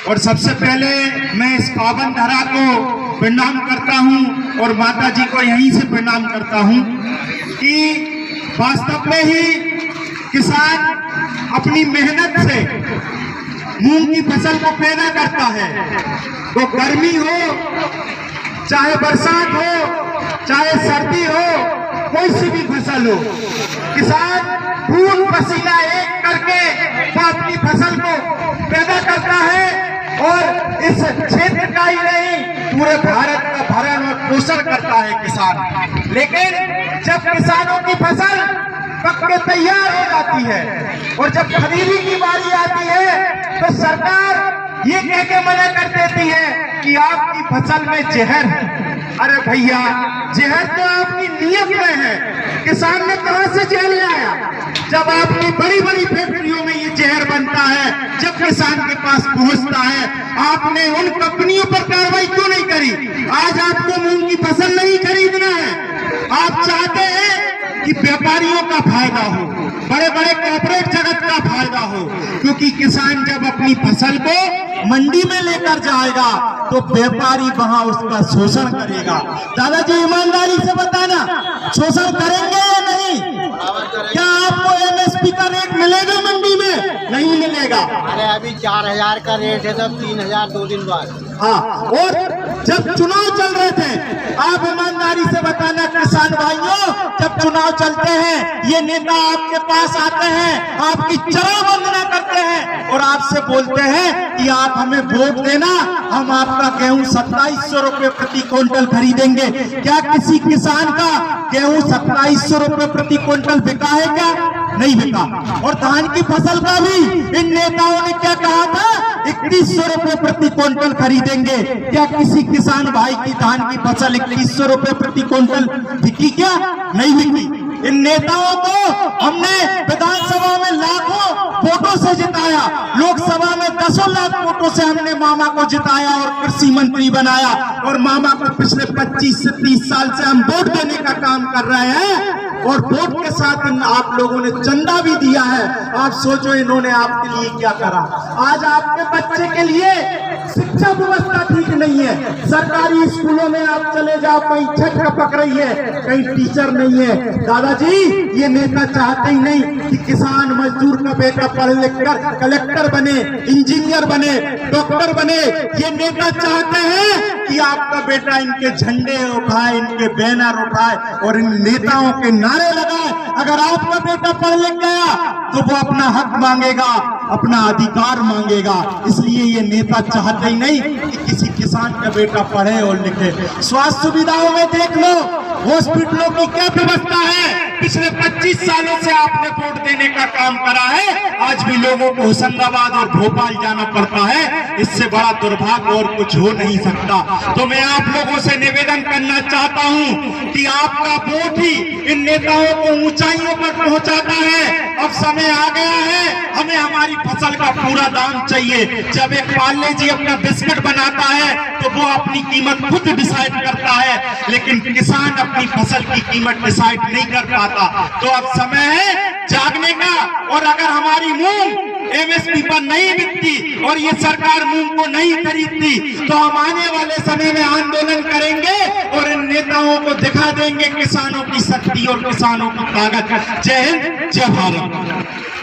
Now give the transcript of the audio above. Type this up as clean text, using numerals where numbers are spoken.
और सबसे पहले मैं इस पावन धरा को प्रणाम करता हूं और माता जी को यहीं से प्रणाम करता हूं कि वास्तव में ही किसान अपनी मेहनत से मूंग की फसल को पैदा करता है। तो गर्मी हो चाहे बरसात हो चाहे सर्दी हो, कोई सी भी फसल हो, किसान खून पसीना एक करके वो अपनी फसल को पैदा करता है और इस क्षेत्र का ही नहीं पूरे भारत का भरण और पोषण करता है किसान। लेकिन जब किसानों की फसल पक के तैयार हो जाती है और जब खरीदी की बारी आती है तो सरकार ये कह के मना कर देती है कि आपकी फसल में जहर है। अरे भैया, जहर तो आपकी नीयत में है, किसान ने कहां से जहर लाया? जब आपकी बड़ी बड़ी फैक्ट्रियों में ये जहर बनता है, जब किसान के पास पहुंचता है, आपने उन कंपनियों पर कार्रवाई क्यों नहीं करी? आज आपको मूंग की फसल नहीं खरीदना है, आप चाहते हैं कि व्यापारियों का फायदा हो, बड़े बड़े कॉर्पोरेट जगत का फायदा हो, क्योंकि किसान जब अपनी फसल को मंडी में लेकर जाएगा तो व्यापारी वहां उसका शोषण करेगा। दादाजी ईमानदारी से बताना, शोषण करेंगे या नहीं? क्या आपको एमएसपी का रेट मिलेगा मंडी में? नहीं मिलेगा। अरे अभी 4000 का रेट है, तब 3000 2 दिन बाद। हाँ, और जब चुनाव चल रहे थे, आप ईमानदारी से बताना किसान भाइयों, जब चुनाव चलते हैं ये नेता आपके पास आते हैं, आपकी चरण वंदना करते हैं और आपसे बोलते हैं कि आप हमें वोट देना, हम आपका गेहूं 2700 रुपए प्रति क्विंटल खरीदेंगे। क्या किसी किसान का गेहूं 2700 रुपए प्रति क्विंटल बिका है? क्या नहीं बिका। और धान की फसल का भी इन नेताओं ने क्या कहा था? 3100 रुपए प्रति क्विंटल खरीदेंगे। क्या किसी किसान भाई की धान की फसल 3100 रुपए प्रति क्विंटल बिकी? क्या नहीं बिकी। इन नेताओं को हमने विधानसभा में लाखों वोटों से जिताया, लोकसभा में 10 लाख वोटों से हमने मामा को जिताया और कृषि मंत्री बनाया, और मामा को पिछले 25 से 30 साल से हम वोट देने का काम कर रहे हैं और वोट के साथ आप लोगों ने चंदा भी दिया है। आप सोचो इन्होंने आपके लिए क्या करा। आज आपके बच्चे के लिए शिक्षा व्यवस्था ठीक नहीं है, सरकारी स्कूलों में आप चले जाओ, कहीं छठ पक रही है, कहीं टीचर नहीं है। दादाजी, ये नेता चाहते ही नहीं कि किसान मजदूर का बेटा पढ़ लिख कर कलेक्टर बने, इंजीनियर बने, डॉक्टर बने। ये नेता चाहते हैं कि आपका बेटा इनके झंडे उठाए, इनके बैनर उठाए और इन नेताओं के नारे लगाए। अगर आपका बेटा पढ़ लिख गया तो वो अपना हक मांगेगा, अपना अधिकार मांगेगा। इसलिए ये नेता चाहते ही नहीं कि किसी किसान का बेटा पढ़े और लिखे। स्वास्थ्य सुविधाओं में देख लो, हॉस्पिटलों की क्या व्यवस्था है। पिछले 25 सालों से आपने वोट देने का काम करा है, आज भी लोगों को होशंगाबाद और भोपाल जाना पड़ता है। इससे बड़ा दुर्भाग्य और कुछ हो नहीं सकता। तो मैं आप लोगों से निवेदन करना चाहता हूं कि आपका वोट ही इन नेताओं को ऊंचाइयों पर पहुंचाता है। अब समय आ गया है, हमें हमारी फसल का पूरा दाम चाहिए। जब एक पार्ले जी अपना बिस्किट बनाता है तो वो अपनी कीमत खुद डिसाइड करता है, लेकिन किसान अपनी फसल की कीमत डिसाइड नहीं कर पाता। तो अब समय है जागने का, और अगर हमारी मूंग एमएसपी पर नहीं बिकती और ये सरकार मूंग को नहीं खरीदती तो हम आने वाले समय में आंदोलन करेंगे और इन नेताओं को दिखा देंगे किसानों की शक्ति और किसानों की ताकत। जय हिंद, जय भारत।